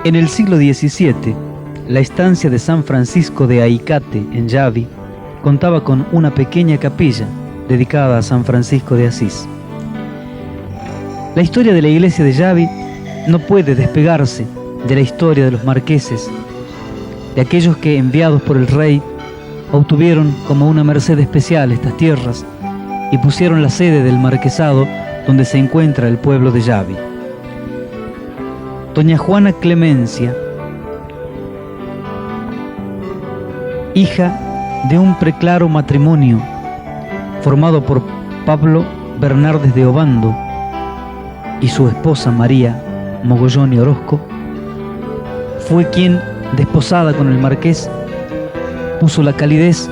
En el siglo XVII, la estancia de San Francisco de Aicate, en Yavi, contaba con una pequeña capilla dedicada a San Francisco de Asís. La historia de la iglesia de Yavi no puede despegarse de la historia de los marqueses, de aquellos que, enviados por el rey, obtuvieron como una merced especial estas tierras y pusieron la sede del marquesado donde se encuentra el pueblo de Yavi. Doña Juana Clemencia, hija de un preclaro matrimonio formado por Pablo Bernardes de Obando y su esposa María Mogollón y Orozco, fue quien, desposada con el marqués, puso la calidez,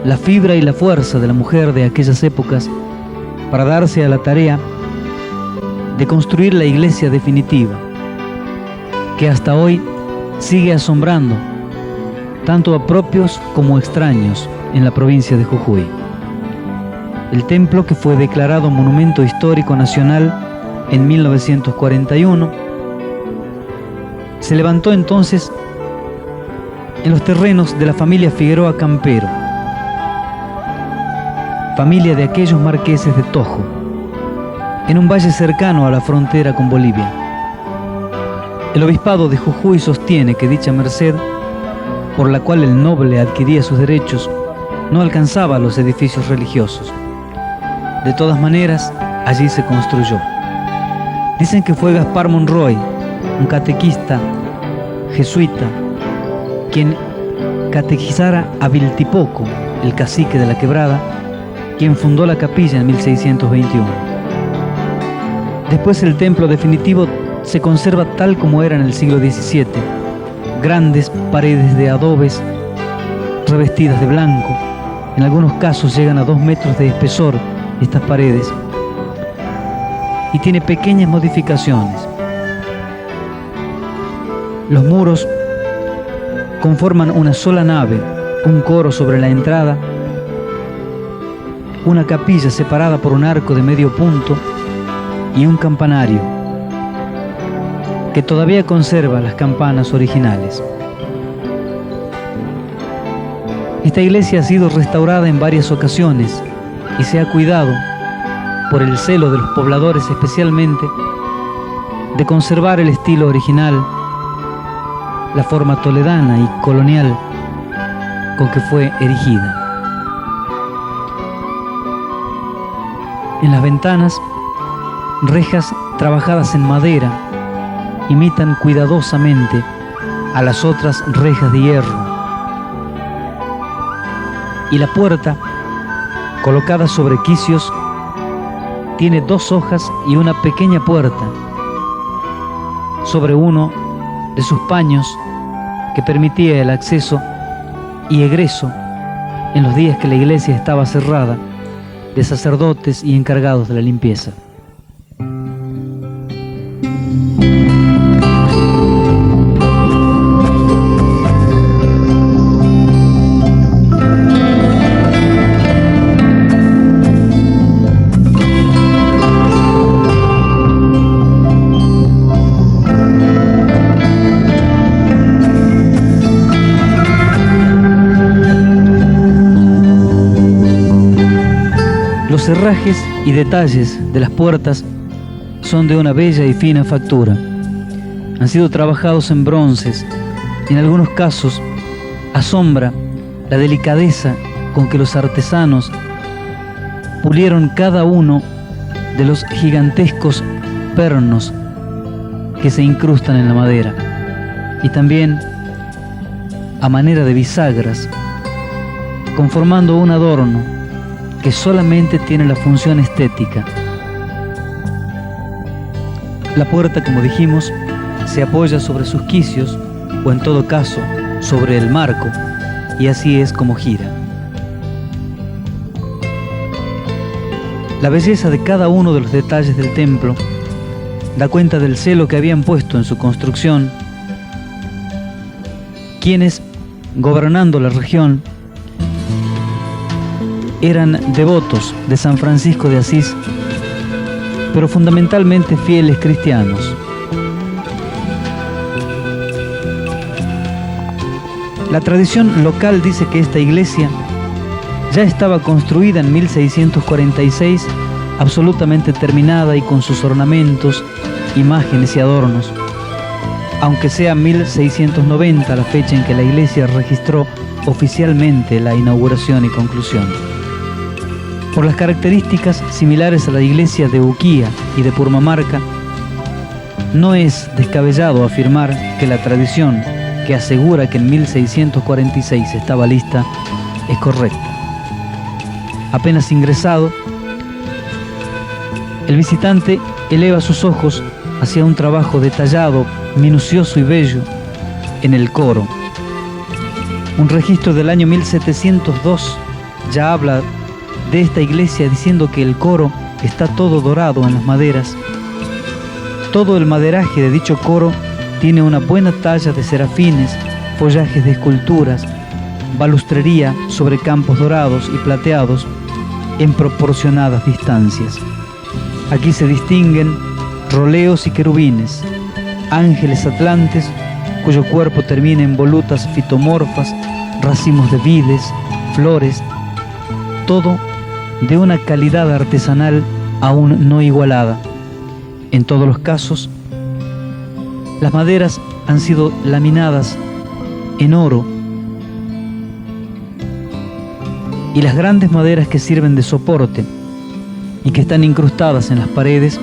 la fibra y la fuerza de la mujer de aquellas épocas para darse a la tarea de construir la iglesia definitiva, que hasta hoy sigue asombrando tanto a propios como extraños en la provincia de Jujuy. El templo, que fue declarado Monumento Histórico Nacional en 1941, se levantó entonces en los terrenos de la familia Figueroa Campero, familia de aquellos marqueses de Tojo, en un valle cercano a la frontera con Bolivia. El obispado de Jujuy sostiene que dicha merced, por la cual el noble adquiría sus derechos, no alcanzaba los edificios religiosos. De todas maneras, allí se construyó. Dicen que fue Gaspar Monroy, un catequista jesuita, quien catequizara a Viltipoco, el cacique de la Quebrada, quien fundó la capilla en 1621. Después el templo definitivo se conserva tal como era en el siglo XVII, grandes paredes de adobes revestidas de blanco. En algunos casos llegan a 2 metros de espesor estas paredes, y tiene pequeñas modificaciones. Los muros conforman una sola nave, un coro sobre la entrada, una capilla separada por un arco de medio punto y un campanario que todavía conserva las campanas originales. Esta iglesia ha sido restaurada en varias ocasiones y se ha cuidado, por el celo de los pobladores especialmente, de conservar el estilo original, la forma toledana y colonial con que fue erigida. En las ventanas, rejas trabajadas en madera imitan cuidadosamente a las otras rejas de hierro, y la puerta, colocada sobre quicios, tiene 2 hojas y una pequeña puerta sobre uno de sus paños que permitía el acceso y egreso en los días que la iglesia estaba cerrada de sacerdotes y encargados de la limpieza. Los herrajes y detalles de las puertas son de una bella y fina factura. Han sido trabajados en bronces y en algunos casos asombra la delicadeza con que los artesanos pulieron cada uno de los gigantescos pernos que se incrustan en la madera, y también a manera de bisagras, conformando un adorno que solamente tiene la función estética. La puerta, como dijimos, se apoya sobre sus quicios, o en todo caso, sobre el marco, y así es como gira. La belleza de cada uno de los detalles del templo da cuenta del celo que habían puesto en su construcción quienes, gobernando la región, eran devotos de San Francisco de Asís, pero fundamentalmente fieles cristianos. La tradición local dice que esta iglesia ya estaba construida en 1646, absolutamente terminada y con sus ornamentos, imágenes y adornos, aunque sea 1690 la fecha en que la iglesia registró oficialmente la inauguración y conclusión. Por las características similares a la iglesia de Uquía y de Purmamarca, no es descabellado afirmar que la tradición que asegura que en 1646 estaba lista es correcta. Apenas ingresado, el visitante eleva sus ojos hacia un trabajo detallado, minucioso y bello en el coro. Un registro del año 1702 ya habla de esta iglesia diciendo que el coro está todo dorado en las maderas. Todo el maderaje de dicho coro tiene una buena talla de serafines, follajes de esculturas, balustrería sobre campos dorados y plateados en proporcionadas distancias. Aquí se distinguen roleos y querubines, ángeles atlantes cuyo cuerpo termina en volutas fitomorfas, racimos de vides, flores, todo de una calidad artesanal aún no igualada. En todos los casos, las maderas han sido laminadas en oro y las grandes maderas que sirven de soporte y que están incrustadas en las paredes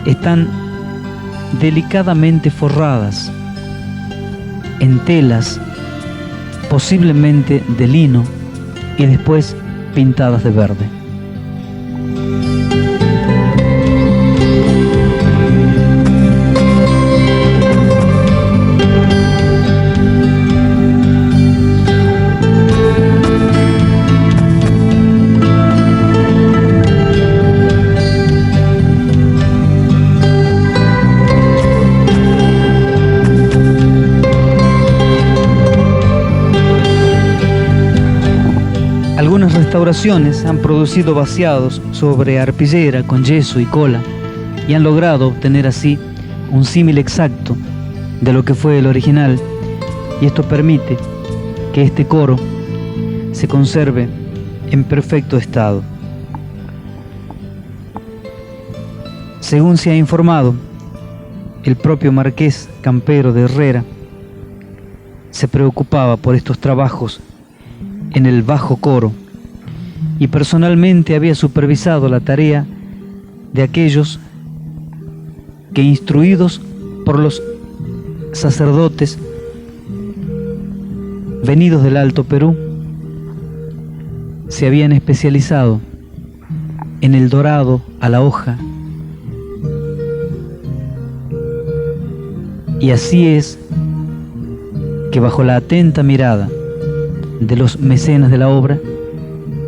están delicadamente forradas en telas, posiblemente de lino, y después pintadas de verde. Algunas restauraciones han producido vaciados sobre arpillera con yeso y cola y han logrado obtener así un símil exacto de lo que fue el original, y esto permite que este coro se conserve en perfecto estado. Según se ha informado, el propio marqués Campero de Herrera se preocupaba por estos trabajos en el bajo coro y personalmente había supervisado la tarea de aquellos que, instruidos por los sacerdotes venidos del Alto Perú, se habían especializado en el dorado a la hoja. Y así es que, bajo la atenta mirada de los mecenas de la obra,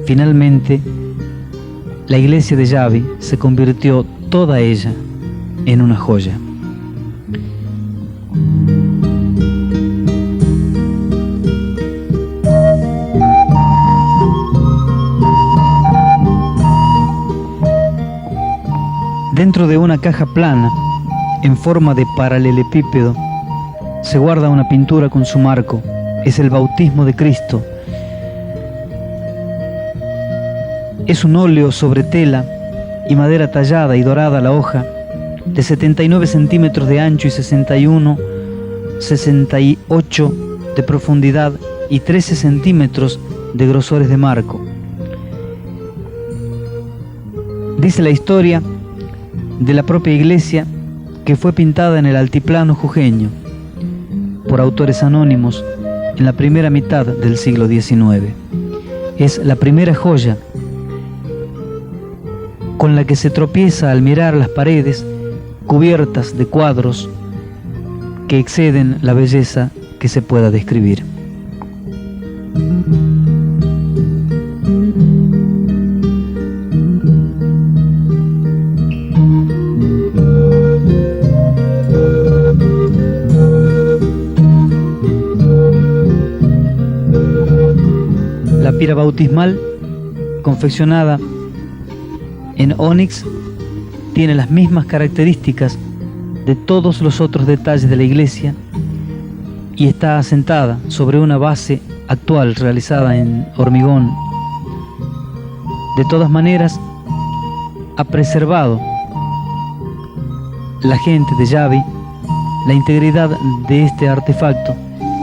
finalmente la iglesia de Yavi se convirtió toda ella en una joya. Dentro de una caja plana, en forma de paralelepípedo, se guarda una pintura con su marco. Es el bautismo de Cristo. Es un óleo sobre tela y madera tallada y dorada a la hoja, de 79 centímetros de ancho y 68 de profundidad y 13 centímetros de grosores de marco. Dice la historia de la propia iglesia que fue pintada en el altiplano jujeño por autores anónimos en la primera mitad del siglo XIX. Es la primera joya con la que se tropieza al mirar las paredes cubiertas de cuadros que exceden la belleza que se pueda describir. La pira bautismal, confeccionada en ónix, tiene las mismas características de todos los otros detalles de la iglesia y está asentada sobre una base actual realizada en hormigón. De todas maneras, ha preservado la gente de Yavi la integridad de este artefacto,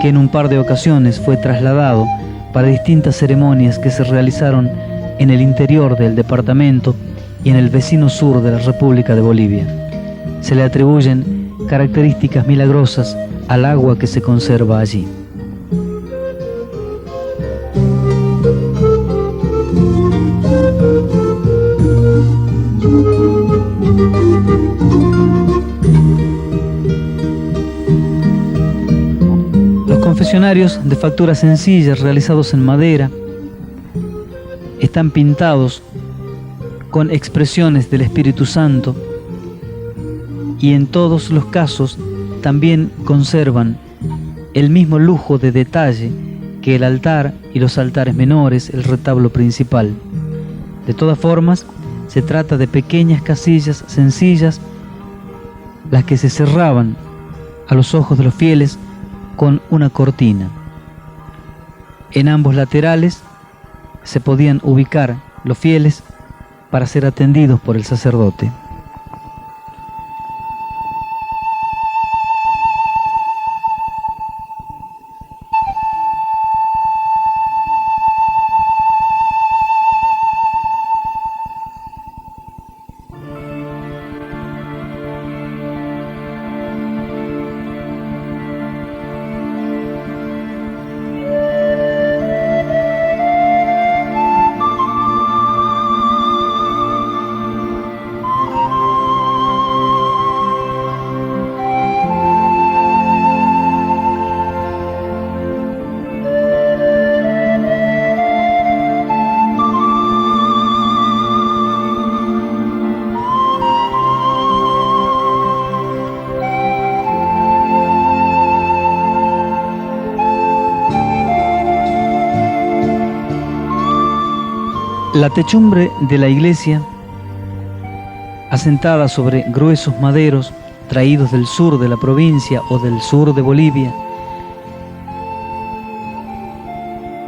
que en un par de ocasiones fue trasladado para distintas ceremonias que se realizaron en el interior del departamento y en el vecino sur de la República de Bolivia. Se le atribuyen características milagrosas al agua que se conserva allí. Los confesionarios de factura sencilla realizados en madera están pintados con expresiones del Espíritu Santo y en todos los casos también conservan el mismo lujo de detalle que el altar y los altares menores, el retablo principal. De todas formas, se trata de pequeñas casillas sencillas, las que se cerraban a los ojos de los fieles con una cortina. En ambos laterales se podían ubicar los fieles para ser atendidos por el sacerdote. La techumbre de la iglesia, asentada sobre gruesos maderos traídos del sur de la provincia o del sur de Bolivia,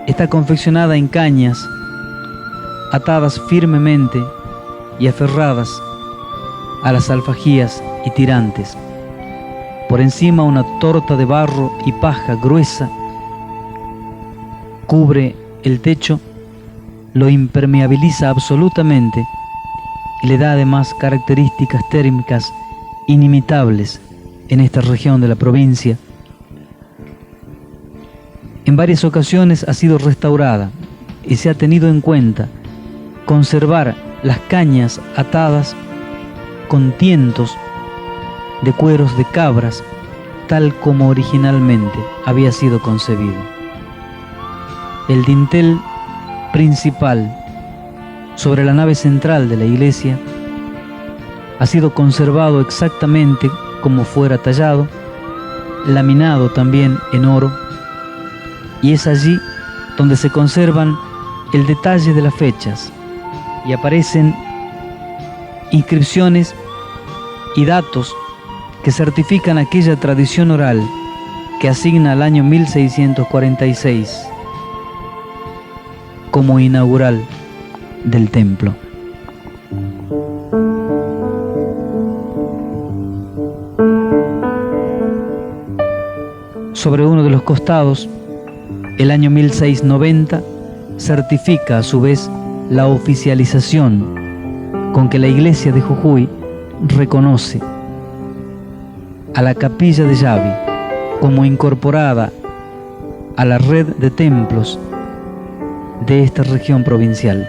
está confeccionada en cañas, atadas firmemente y aferradas a las alfajías y tirantes. Por encima una torta de barro y paja gruesa cubre el techo, lo impermeabiliza absolutamente y le da además características térmicas inimitables en esta región de la provincia. En varias ocasiones ha sido restaurada y se ha tenido en cuenta conservar las cañas atadas con tientos de cueros de cabras, tal como originalmente había sido concebido. El dintel principal sobre la nave central de la iglesia ha sido conservado exactamente como fuera tallado, laminado también en oro, y es allí donde se conservan el detalle de las fechas y aparecen inscripciones y datos que certifican aquella tradición oral que asigna al año 1646 como inaugural del templo. Sobre uno de los costados, el año 1690 certifica a su vez la oficialización con que la iglesia de Jujuy reconoce a la capilla de Yavi como incorporada a la red de templos de esta región provincial.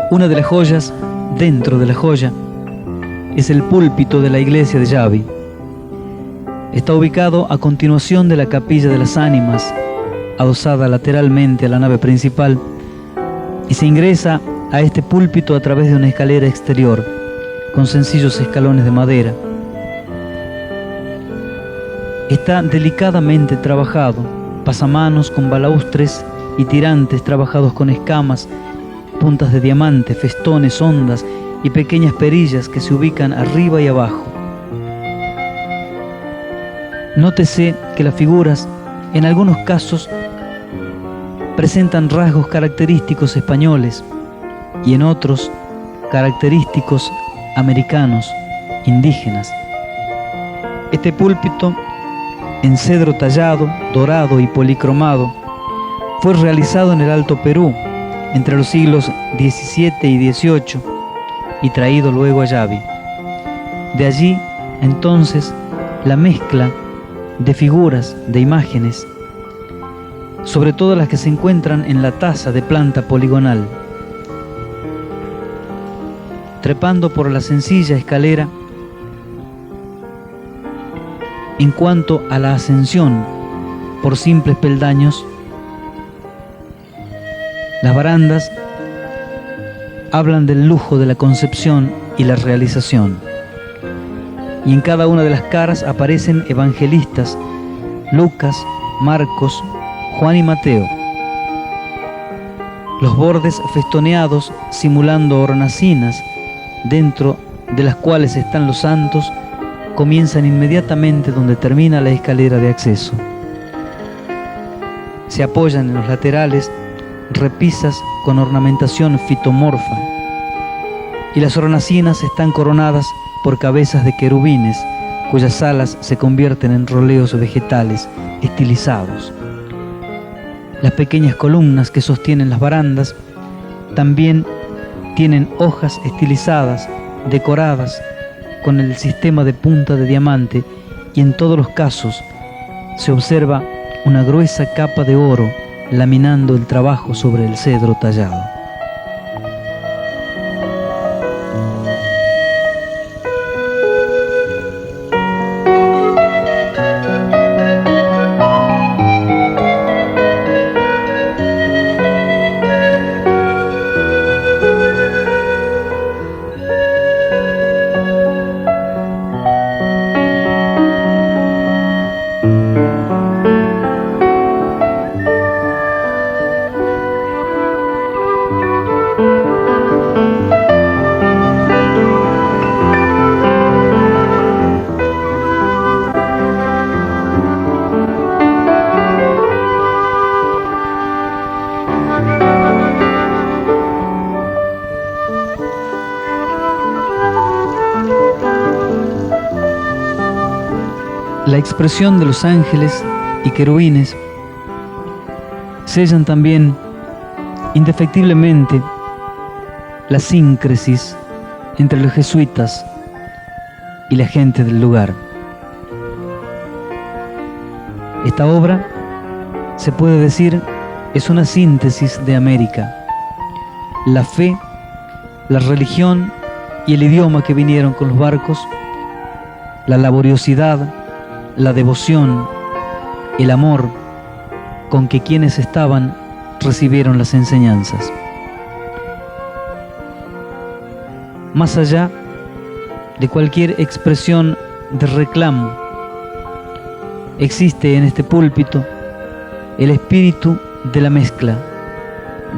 Una de las joyas dentro de la joya es el púlpito de la iglesia de Yavi. Está ubicado a continuación de la capilla de las ánimas, adosada lateralmente a la nave principal, y se ingresa a este púlpito a través de una escalera exterior con sencillos escalones de madera. Está delicadamente trabajado, pasamanos con balaustres y tirantes trabajados con escamas, puntas de diamante, festones, ondas y pequeñas perillas que se ubican arriba y abajo. Nótese que las figuras, en algunos casos, presentan rasgos característicos españoles y en otros característicos americanos, indígenas. Este púlpito, en cedro tallado, dorado y policromado, fue realizado en el Alto Perú entre los siglos XVII y XVIII y traído luego a Yavi. De allí, entonces, la mezcla de figuras, de imágenes, sobre todo las que se encuentran en la taza de planta poligonal. Trepando por la sencilla escalera, en cuanto a la ascensión por simples peldaños, las barandas hablan del lujo de la concepción y la realización. Y en cada una de las caras aparecen evangelistas: Lucas, Marcos, Juan y Mateo. Los bordes festoneados simulando hornacinas, dentro de las cuales están los santos, comienzan inmediatamente donde termina la escalera de acceso. Se apoyan en los laterales repisas con ornamentación fitomorfa, y las hornacinas están coronadas por cabezas de querubines, cuyas alas se convierten en roleos vegetales estilizados. Las pequeñas columnas que sostienen las barandas también tienen hojas estilizadas, decoradas con el sistema de punta de diamante, y en todos los casos se observa una gruesa capa de oro laminando el trabajo sobre el cedro tallado. La expresión de los ángeles y querubines sellan también indefectiblemente la síncresis entre los jesuitas y la gente del lugar. Esta obra, se puede decir, es una síntesis de América. La fe, la religión y el idioma que vinieron con los barcos, la laboriosidad, la devoción, el amor con que quienes estaban recibieron las enseñanzas. Más allá de cualquier expresión de reclamo, existe en este púlpito el espíritu de la mezcla,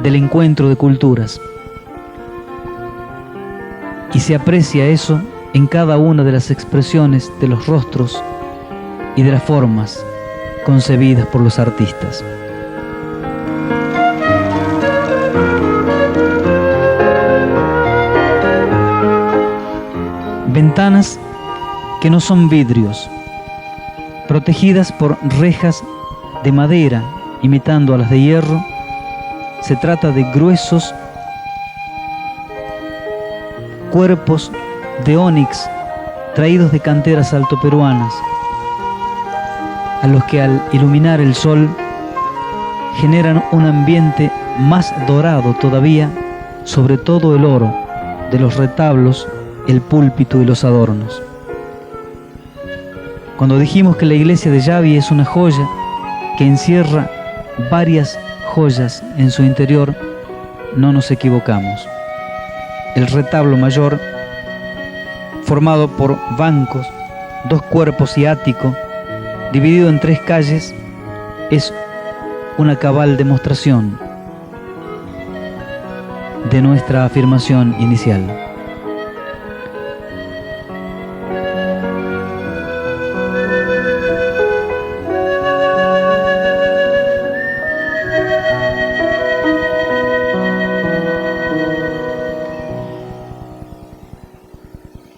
del encuentro de culturas, y se aprecia eso en cada una de las expresiones de los rostros y de las formas concebidas por los artistas. Ventanas que no son vidrios, protegidas por rejas de madera imitando a las de hierro. Se trata de gruesos cuerpos de ónix traídos de canteras altoperuanas, a los que al iluminar el sol generan un ambiente más dorado todavía sobre todo el oro de los retablos, el púlpito y los adornos. Cuando dijimos que la iglesia de Yavi es una joya que encierra varias joyas en su interior, no nos equivocamos. El retablo mayor, formado por bancos, dos cuerpos y ático, dividido en tres calles, es una cabal demostración de nuestra afirmación inicial.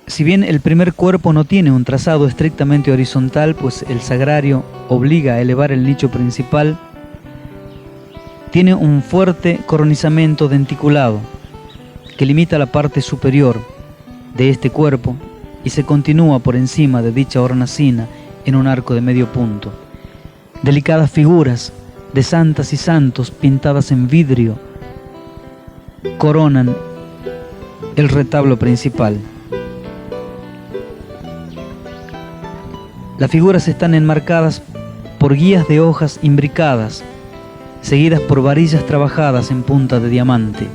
Si bien el primer cuerpo no tiene un trazado estrictamente horizontal, pues el sagrario obliga a elevar el nicho principal, tiene un fuerte coronizamiento denticulado que limita la parte superior de este cuerpo y se continúa por encima de dicha hornacina en un arco de medio punto. Delicadas figuras de santas y santos pintadas en vidrio coronan el retablo principal. Las figuras están enmarcadas por guías de hojas imbricadas, seguidas por varillas trabajadas en punta de diamante.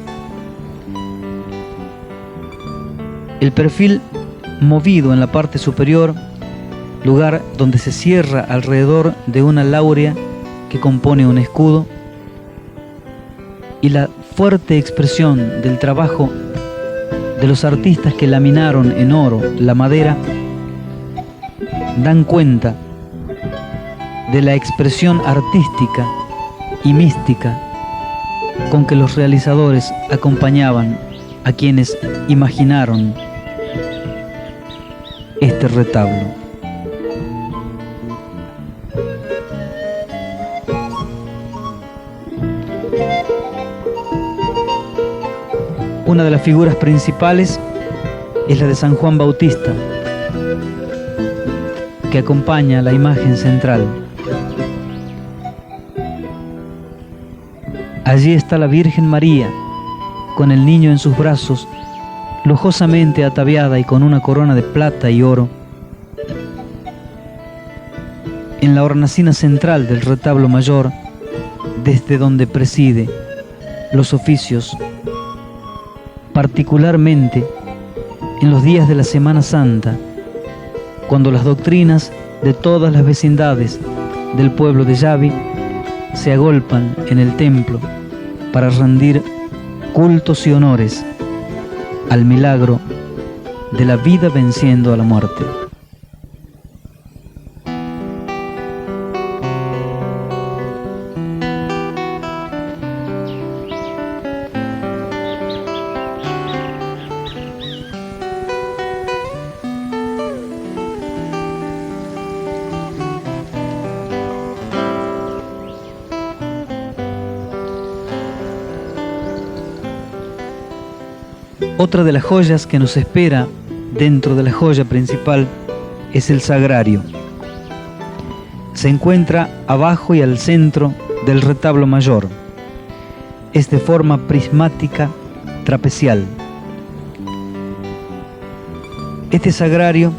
El perfil movido en la parte superior, lugar donde se cierra alrededor de una laurea que compone un escudo, y la fuerte expresión del trabajo de los artistas que laminaron en oro la madera, dan cuenta de la expresión artística y mística con que los realizadores acompañaban a quienes imaginaron este retablo. Una de las figuras principales es la de San Juan Bautista, que acompaña la imagen central. Allí está la Virgen María, con el niño en sus brazos, lujosamente ataviada y con una corona de plata y oro. En la hornacina central del retablo mayor, desde donde preside los oficios, particularmente en los días de la Semana Santa, cuando las doctrinas de todas las vecindades del pueblo de Yavi se agolpan en el templo para rendir cultos y honores al milagro de la vida venciendo a la muerte. Otra de las joyas que nos espera dentro de la joya principal es el sagrario. Se encuentra abajo y al centro del retablo mayor. Es de forma prismática trapecial. Este sagrario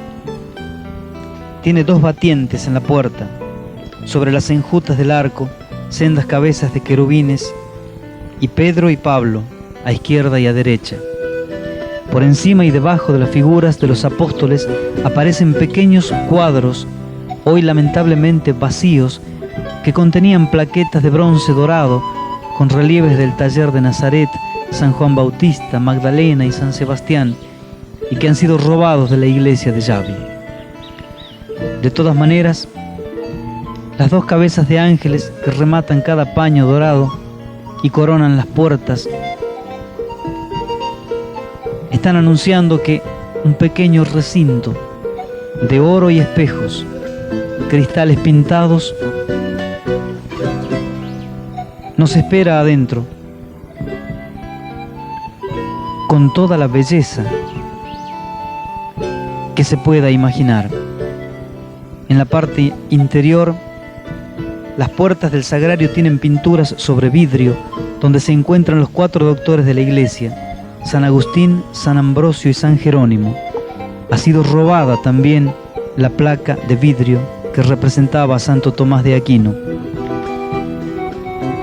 tiene dos batientes en la puerta. Sobre las enjutas del arco, sendas cabezas de querubines y Pedro y Pablo a izquierda y a derecha. Por encima y debajo de las figuras de los apóstoles aparecen pequeños cuadros, hoy lamentablemente vacíos, que contenían plaquetas de bronce dorado con relieves del taller de Nazaret, San Juan Bautista, Magdalena y San Sebastián, y que han sido robados de la iglesia de Yavi. De todas maneras, las dos cabezas de ángeles que rematan cada paño dorado y coronan las puertas están anunciando que un pequeño recinto de oro y espejos, cristales pintados, nos espera adentro, con toda la belleza que se pueda imaginar. En la parte interior, las puertas del sagrario tienen pinturas sobre vidrio, donde se encuentran los 4 doctores de la iglesia, San Agustín, San Ambrosio y San Jerónimo. Ha sido robada también la placa de vidrio que representaba a Santo Tomás de Aquino.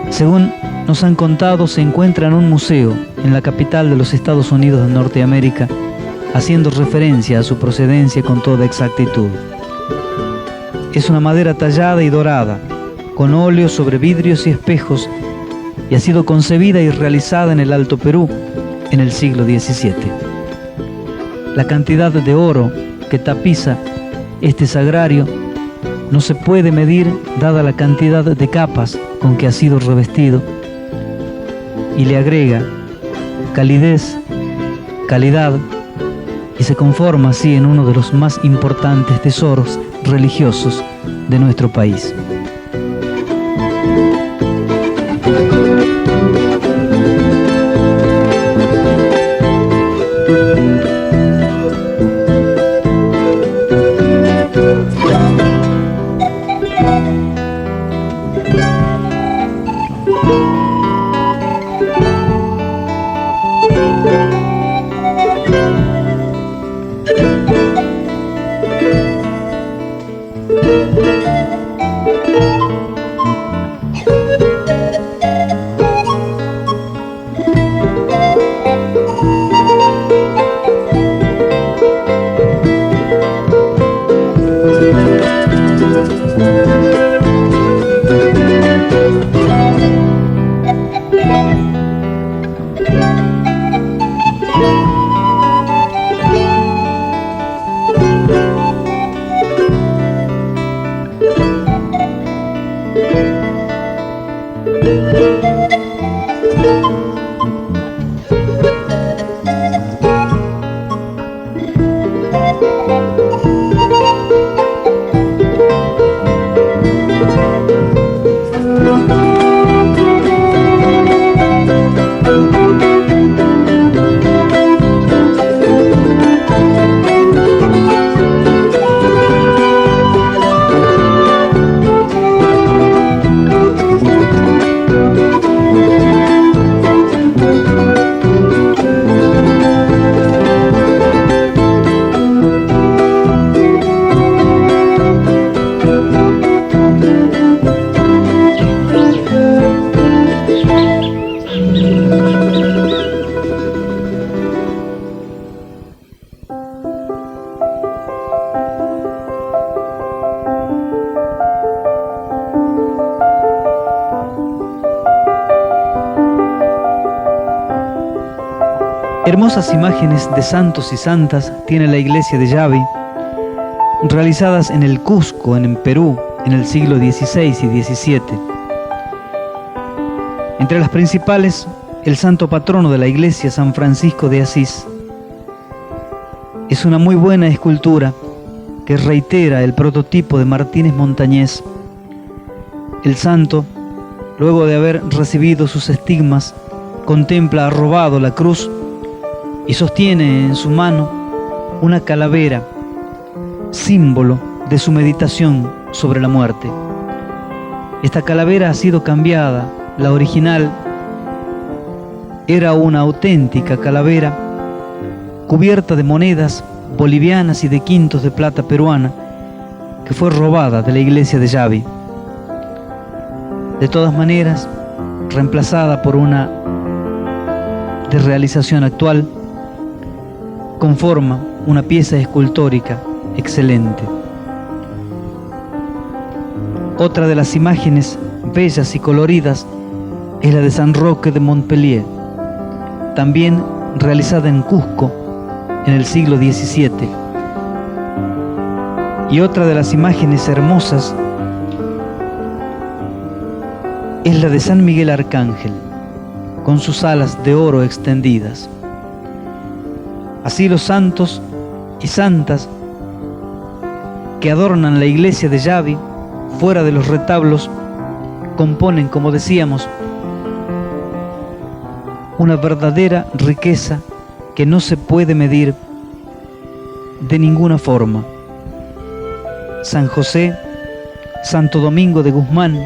Según nos han contado, se encuentra en un museo en la capital de los Estados Unidos de Norteamérica, haciendo referencia a su procedencia con toda exactitud. Es una madera tallada y dorada, con óleo sobre vidrios y espejos, y ha sido concebida y realizada en el Alto Perú en el siglo XVII. La cantidad de oro que tapiza este sagrario no se puede medir dada la cantidad de capas con que ha sido revestido, y le agrega calidez, calidad, y se conforma así en uno de los más importantes tesoros religiosos de nuestro país. Hermosas imágenes de santos y santas tiene la iglesia de Yavi, realizadas en el Cusco, en Perú, en el siglo XVI y XVII. Entre las principales, el santo patrono de la iglesia, San Francisco de Asís. Es una muy buena escultura que reitera el prototipo de Martínez Montañés. El santo, luego de haber recibido sus estigmas, contempla arrobado la cruz y sostiene en su mano una calavera, símbolo de su meditación sobre la muerte. Esta calavera ha sido cambiada. La original era una auténtica calavera cubierta de monedas bolivianas y de quintos de plata peruana que fue robada de la iglesia de Yavi. De todas maneras, reemplazada por una de realización actual, conforma una pieza escultórica excelente. Otra de las imágenes bellas y coloridas es la de San Roque de Montpellier, también realizada en Cusco en el siglo XVII. Y otra de las imágenes hermosas es la de San Miguel Arcángel, con sus alas de oro extendidas. Así los santos y santas que adornan la iglesia de Yavi, fuera de los retablos, componen, como decíamos, una verdadera riqueza que no se puede medir de ninguna forma. San José, Santo Domingo de Guzmán,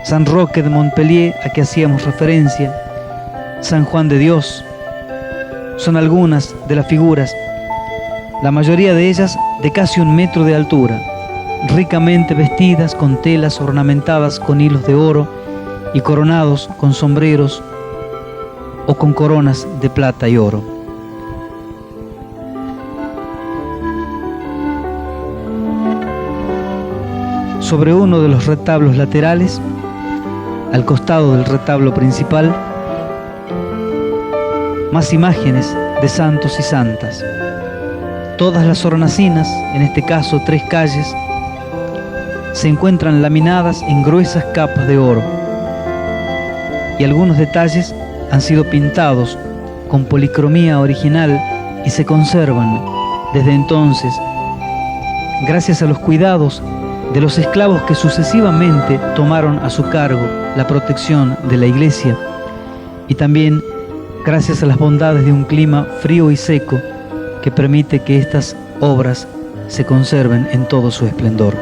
San Roque de Montpellier, a que hacíamos referencia, San Juan de Dios, son algunas de las figuras, la mayoría de ellas de casi 1 metro de altura, ricamente vestidas con telas ornamentadas con hilos de oro y coronados con sombreros o con coronas de plata y oro. sobre uno de los retablos laterales, al costado del retablo principal, más imágenes de santos y santas. Todas las hornacinas, en este caso 3 calles, se encuentran laminadas en gruesas capas de oro, y algunos detalles han sido pintados con policromía original y se conservan desde entonces, gracias a los cuidados de los esclavos que sucesivamente tomaron a su cargo la protección de la iglesia, y también gracias a las bondades de un clima frío y seco que permite que estas obras se conserven en todo su esplendor.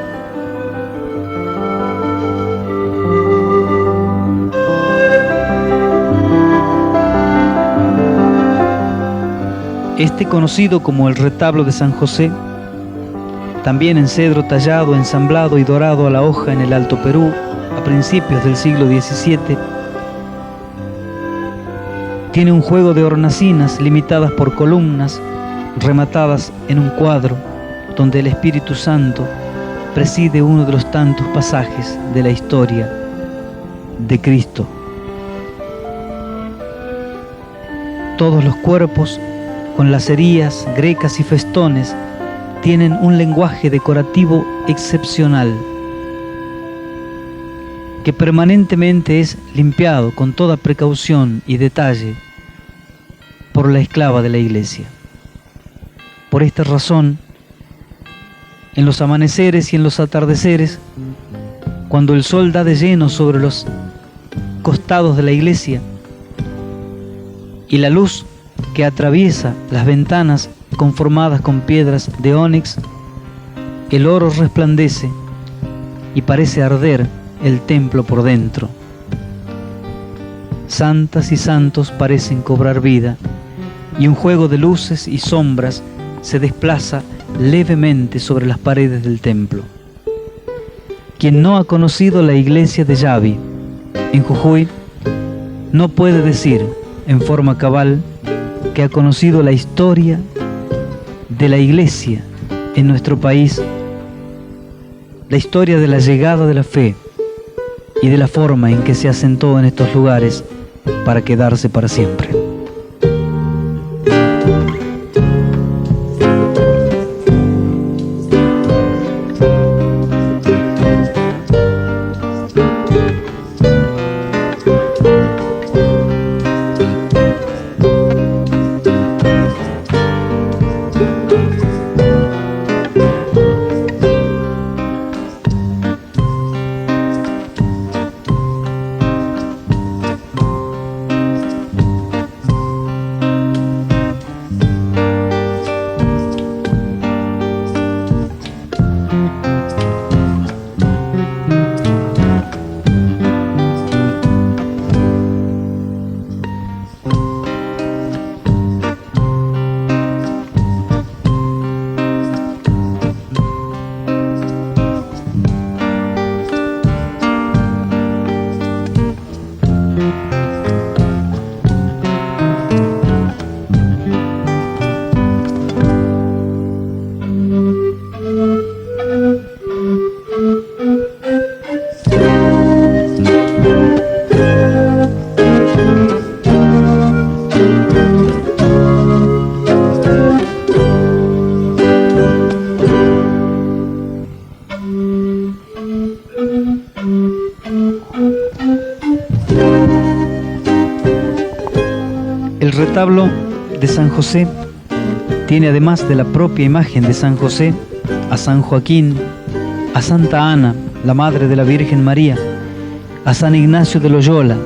Este, conocido como el retablo de San José, también en cedro tallado, ensamblado y dorado a la hoja en el Alto Perú a principios del siglo XVII, tiene un juego de hornacinas limitadas por columnas rematadas en un cuadro donde el Espíritu Santo preside uno de los tantos pasajes de la historia de Cristo. Todos los cuerpos con lacerías, grecas y festones tienen un lenguaje decorativo excepcional que permanentemente es limpiado con toda precaución y detalle por la esclava de la iglesia. Por esta razón, en los amaneceres y en los atardeceres, cuando el sol da de lleno sobre los costados de la iglesia y la luz que atraviesa las ventanas conformadas con piedras de ónix, el oro resplandece y parece arder el templo por dentro. Santas y santos parecen cobrar vida, y un juego de luces y sombras se desplaza levemente sobre las paredes del templo. Quien no ha conocido la iglesia de Yavi, en Jujuy, no puede decir en forma cabal que ha conocido la historia de la iglesia en nuestro país, la historia de la llegada de la fe y de la forma en que se asentó en estos lugares para quedarse para siempre. El retablo de San José tiene, además de la propia imagen de San José, a San Joaquín, a Santa Ana, la madre de la Virgen María, a San Ignacio de Loyola,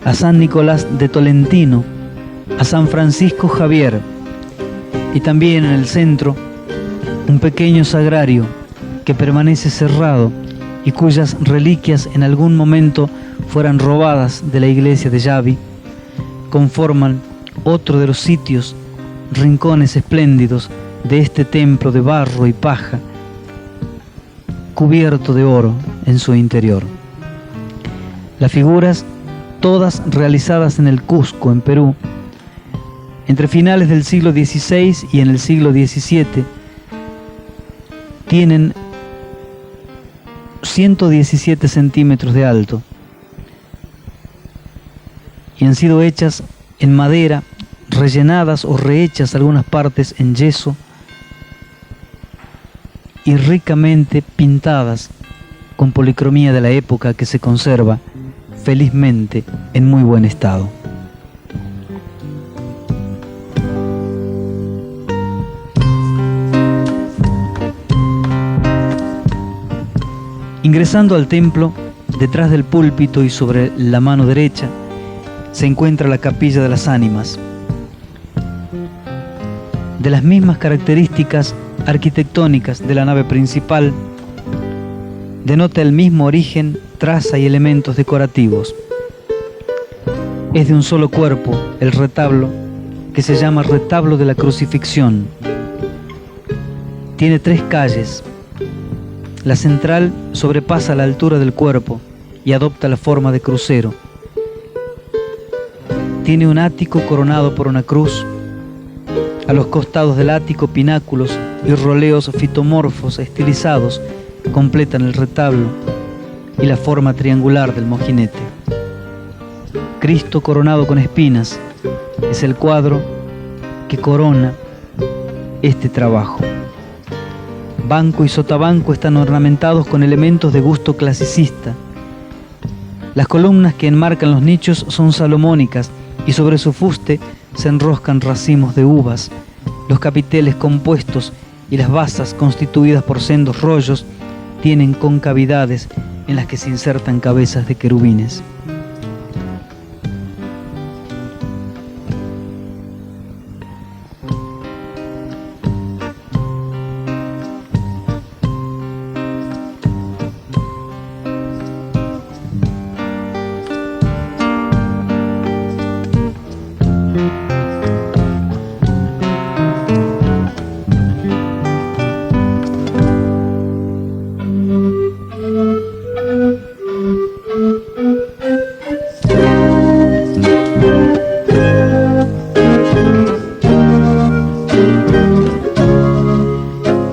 a San Nicolás de Tolentino, a San Francisco Javier, y también en el centro un pequeño sagrario que permanece cerrado y cuyas reliquias en algún momento fueran robadas de la iglesia de Yavi, conforman otro de los sitios, rincones espléndidos de este templo de barro y paja, cubierto de oro en su interior. Las figuras, todas realizadas en el Cusco, en Perú, entre finales del siglo XVI y en el siglo XVII, tienen 117 centímetros de alto y han sido hechas en madera, rellenadas o rehechas algunas partes en yeso y ricamente pintadas con policromía de la época que se conserva felizmente en muy buen estado. Ingresando al templo, detrás del púlpito y sobre la mano derecha, se encuentra la capilla de las ánimas. De las mismas características arquitectónicas de la nave principal, denota el mismo origen, traza y elementos decorativos. Es de un solo cuerpo el retablo, que se llama retablo de la crucifixión. Tiene 3 calles. La central sobrepasa la altura del cuerpo y adopta la forma de crucero. Tiene un ático coronado por una cruz. A los costados del ático, pináculos y roleos fitomorfos estilizados completan el retablo y la forma triangular del mojinete. Cristo coronado con espinas es el cuadro que corona este trabajo. Banco y sotabanco están ornamentados con elementos de gusto clasicista. Las columnas que enmarcan los nichos son salomónicas y sobre su fuste se enroscan racimos de uvas. Los capiteles compuestos y las basas constituidas por sendos rollos tienen concavidades en las que se insertan cabezas de querubines.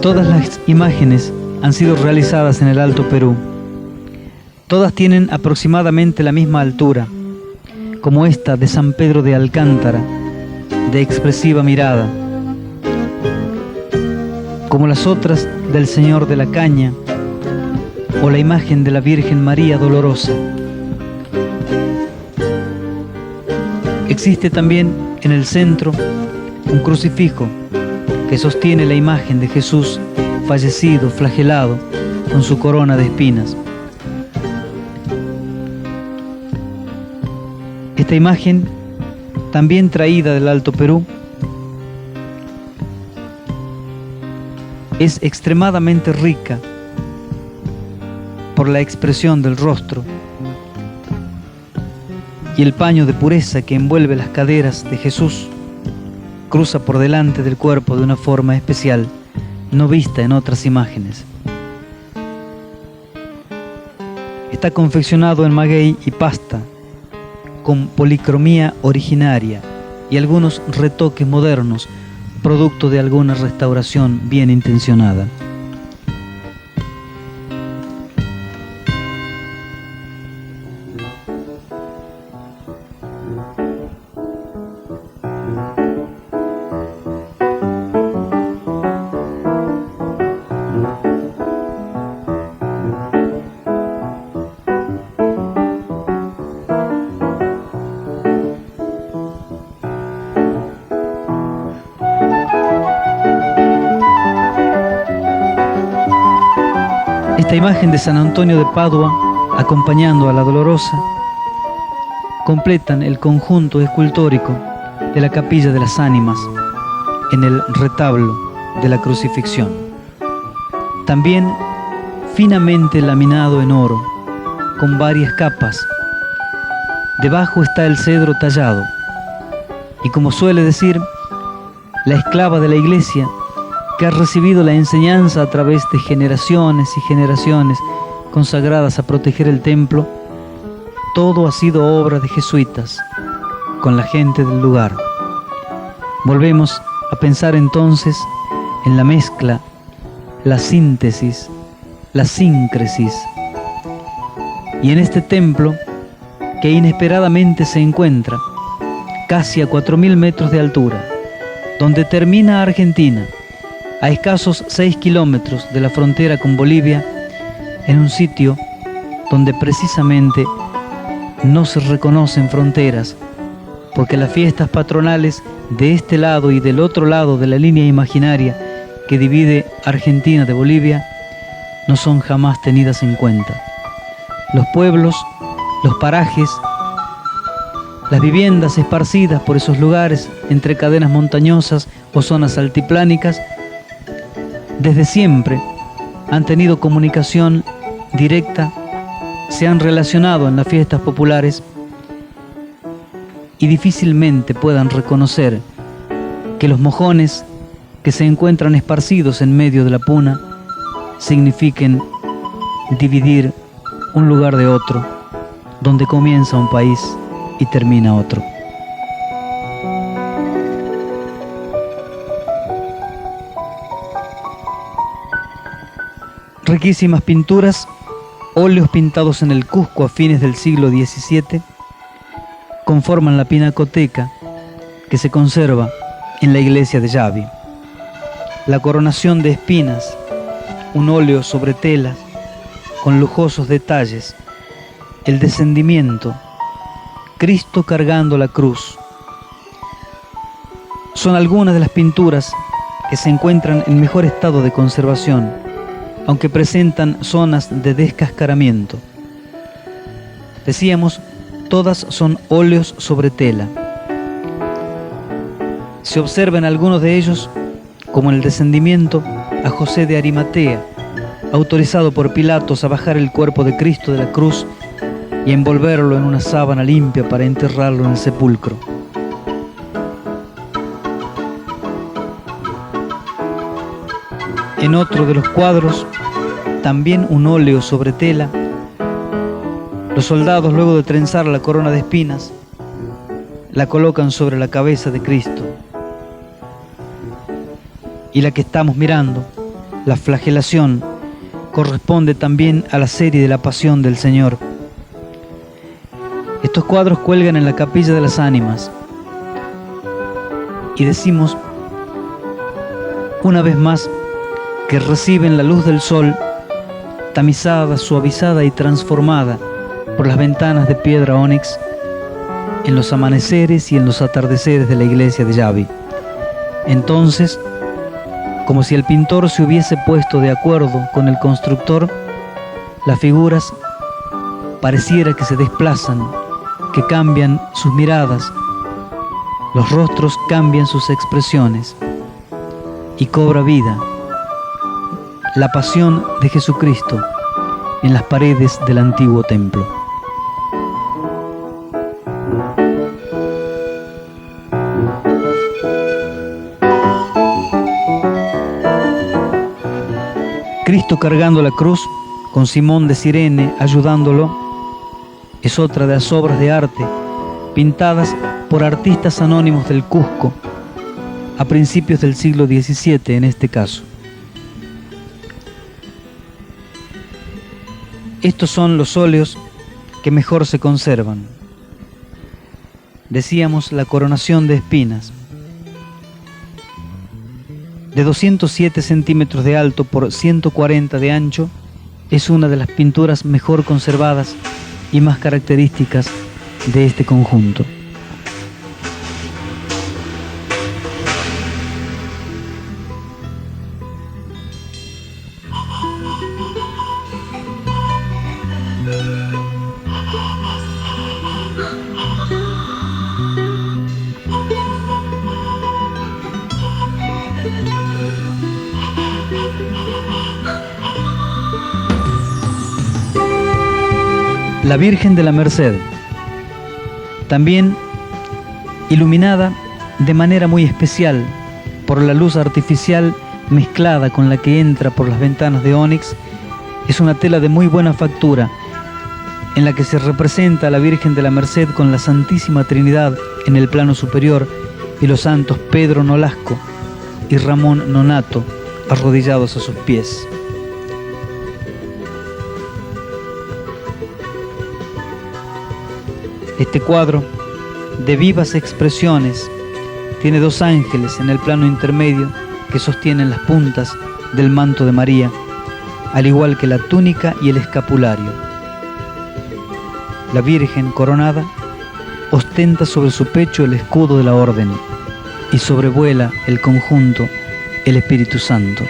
Todas las imágenes han sido realizadas en el Alto Perú. Todas tienen aproximadamente la misma altura, como esta de San Pedro de Alcántara, de expresiva mirada, como las otras del Señor de la Caña o la imagen de la Virgen María Dolorosa. Existe también en el centro un crucifijo que sostiene la imagen de Jesús fallecido, flagelado, con su corona de espinas. Esta imagen, también traída del Alto Perú, es extremadamente rica por la expresión del rostro y el paño de pureza que envuelve las caderas de Jesús cruza por delante del cuerpo de una forma especial, no vista en otras imágenes. Está confeccionado en maguey y pasta, con policromía originaria y algunos retoques modernos, producto de alguna restauración bien intencionada. Esta imagen de San Antonio de Padua, acompañando a la Dolorosa, completan el conjunto escultórico de la Capilla de las Ánimas en el retablo de la Crucifixión. También finamente laminado en oro, con varias capas. Debajo está el cedro tallado y, como suele decir la esclava de la Iglesia, que ha recibido la enseñanza a través de generaciones y generaciones consagradas a proteger el templo, todo ha sido obra de jesuitas, con la gente del lugar. Volvemos a pensar entonces en la mezcla, la síntesis, la síncresis Y en este templo, que inesperadamente se encuentra casi a 4.000 metros de altura, donde termina Argentina, a escasos 6 kilómetros de la frontera con Bolivia, en un sitio donde precisamente no se reconocen fronteras, porque las fiestas patronales de este lado y del otro lado de la línea imaginaria que divide Argentina de Bolivia no son jamás tenidas en cuenta. Los pueblos, los parajes, las viviendas esparcidas por esos lugares entre cadenas montañosas o zonas altiplánicas, desde siempre han tenido comunicación directa, se han relacionado en las fiestas populares y difícilmente puedan reconocer que los mojones que se encuentran esparcidos en medio de la puna signifiquen dividir un lugar de otro, donde comienza un país y termina otro. Riquísimas pinturas, óleos pintados en el Cusco a fines del siglo XVII, conforman la pinacoteca que se conserva en la iglesia de Yavi. La coronación de espinas, un óleo sobre tela con lujosos detalles, el descendimiento, Cristo cargando la cruz, son algunas de las pinturas que se encuentran en mejor estado de conservación, aunque presentan zonas de descascaramiento. Decíamos, todas son óleos sobre tela. Se observan algunos de ellos, como en el descendimiento a José de Arimatea, autorizado por Pilatos a bajar el cuerpo de Cristo de la cruz y envolverlo en una sábana limpia para enterrarlo en el sepulcro. En otro de los cuadros, también un óleo sobre tela, los soldados, luego de trenzar la corona de espinas, la colocan sobre la cabeza de Cristo. Y la que estamos mirando, la flagelación, corresponde también a la serie de la Pasión del Señor. Estos cuadros cuelgan en la Capilla de las Ánimas. Y decimos, una vez más, que reciben la luz del sol, tamizada, suavizada y transformada por las ventanas de piedra ónix, en los amaneceres y en los atardeceres de la iglesia de Yavi. Entonces, como si el pintor se hubiese puesto de acuerdo con el constructor, las figuras pareciera que se desplazan, que cambian sus miradas, los rostros cambian sus expresiones y cobra vida la pasión de Jesucristo en las paredes del antiguo templo. Cristo cargando la cruz, con Simón de Cirene ayudándolo, es otra de las obras de arte pintadas por artistas anónimos del Cusco a principios del siglo XVII en este caso. Estos son los óleos que mejor se conservan. Decíamos, la coronación de espinas, de 207 centímetros de alto por 140 de ancho, es una de las pinturas mejor conservadas y más características de este conjunto. La Virgen de la Merced, también iluminada de manera muy especial por la luz artificial mezclada con la que entra por las ventanas de ónix, es una tela de muy buena factura en la que se representa a la Virgen de la Merced con la Santísima Trinidad en el plano superior y los santos Pedro Nolasco y Ramón Nonato arrodillados a sus pies. Este cuadro, de vivas expresiones, tiene dos ángeles en el plano intermedio que sostienen las puntas del manto de María, al igual que la túnica y el escapulario. La Virgen coronada ostenta sobre su pecho el escudo de la orden y sobrevuela el conjunto el Espíritu Santo.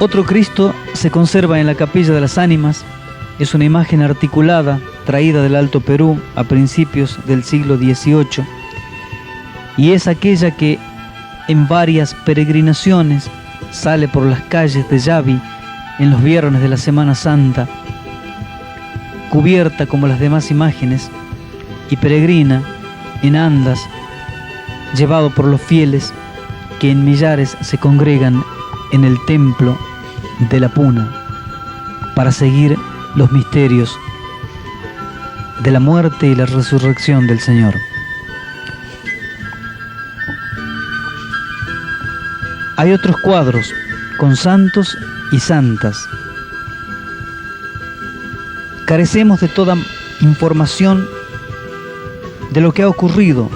Otro Cristo se conserva en la Capilla de las Ánimas. Es una imagen articulada traída del Alto Perú a principios del siglo XVIII y es aquella que en varias peregrinaciones sale por las calles de Yavi en los viernes de la Semana Santa, cubierta como las demás imágenes, y peregrina en andas, llevado por los fieles que en millares se congregan en el templo de la Puna para seguir los misterios de la muerte y la resurrección del Señor. Hay otros cuadros con santos y santas. Carecemos de toda información de lo que ha ocurrido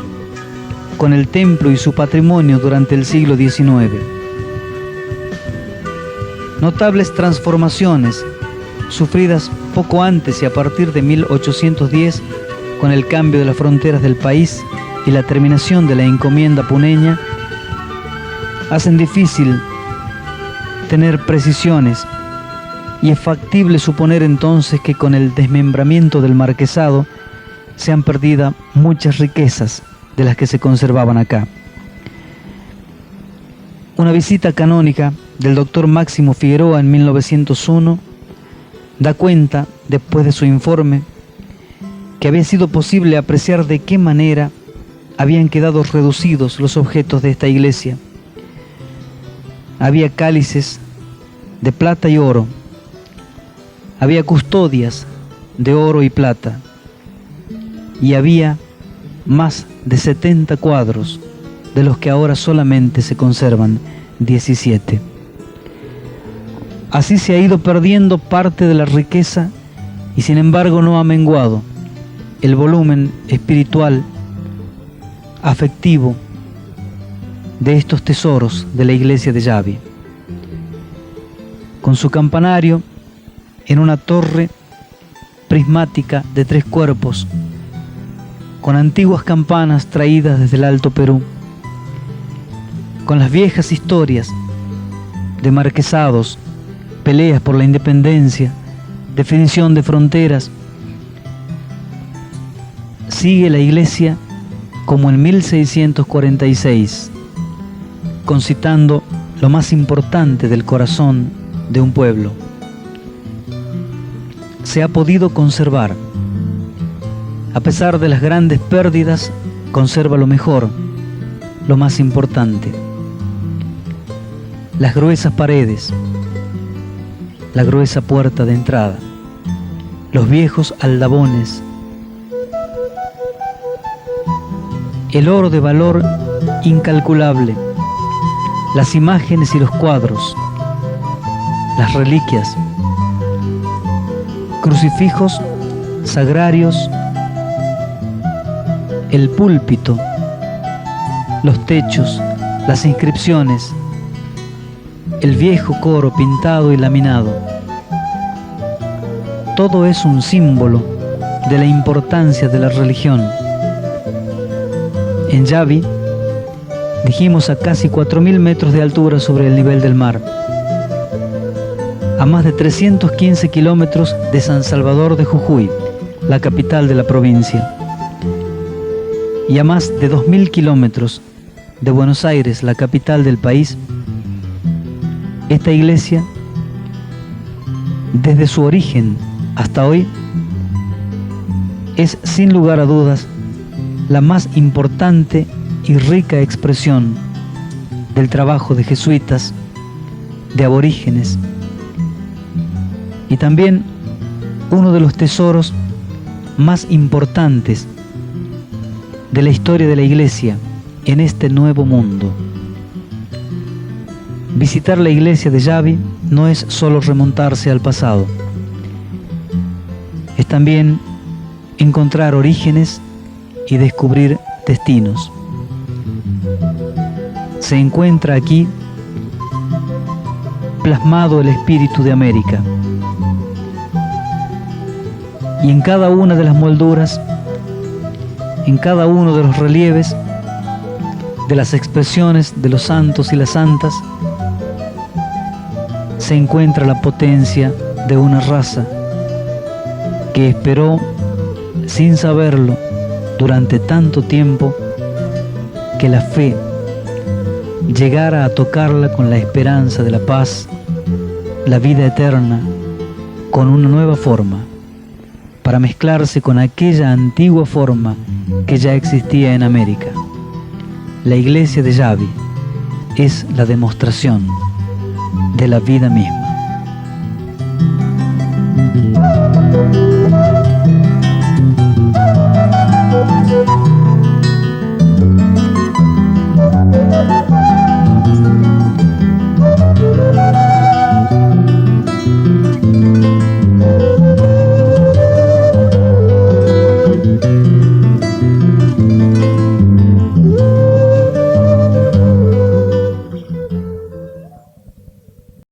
con el templo y su patrimonio durante el siglo XIX. Notables transformaciones sufridas poco antes y a partir de 1810 con el cambio de las fronteras del país y la terminación de la encomienda puneña hacen difícil tener precisiones, y es factible suponer entonces que con el desmembramiento del marquesado se han perdido muchas riquezas de las que se conservaban acá. Una visita canónica del doctor Máximo Figueroa en 1901 da cuenta, después de su informe, que había sido posible apreciar de qué manera habían quedado reducidos los objetos de esta iglesia. Había cálices de plata y oro, había custodias de oro y plata, y había más de 70 cuadros, de los que ahora solamente se conservan 17. Así se ha ido perdiendo parte de la riqueza y sin embargo no ha menguado el volumen espiritual, afectivo de estos tesoros de la iglesia de Yavi. Con su campanario en una torre prismática de 3 cuerpos, con antiguas campanas traídas desde el Alto Perú, con las viejas historias de marquesados, peleas por la independencia, definición de fronteras, sigue la iglesia como en 1646, concitando lo más importante del corazón de un pueblo. Se ha podido conservar. A pesar de las grandes pérdidas, conserva lo mejor, lo más importante. Las gruesas paredes, la gruesa puerta de entrada, los viejos aldabones, el oro de valor incalculable, las imágenes y los cuadros, las reliquias, crucifijos sagrarios, el púlpito, los techos, las inscripciones, el viejo coro pintado y laminado. Todo es un símbolo de la importancia de la religión, En Yavi, dijimos, a casi 4.000 metros de altura sobre el nivel del mar, a más de 315 kilómetros de San Salvador de Jujuy, la capital de la provincia, y a más de 2.000 kilómetros de Buenos Aires, la capital del país, esta iglesia, desde su origen hasta hoy, es sin lugar a dudas la más importante y rica expresión del trabajo de jesuitas, de aborígenes, y también uno de los tesoros más importantes de la historia de la Iglesia en este nuevo mundo. Visitar la iglesia de Yavi no es solo remontarse al pasado, es también encontrar orígenes y descubrir destinos. Se encuentra aquí plasmado el espíritu de América, y en cada una de las molduras, en cada uno de los relieves, de las expresiones de los santos y las santas, se encuentra la potencia de una raza que esperó, sin saberlo, durante tanto tiempo, que la fe llegara a tocarla con la esperanza de la paz, la vida eterna, con una nueva forma, para mezclarse con aquella antigua forma que ya existía en América. La iglesia de Yavi es la demostración de la vida misma.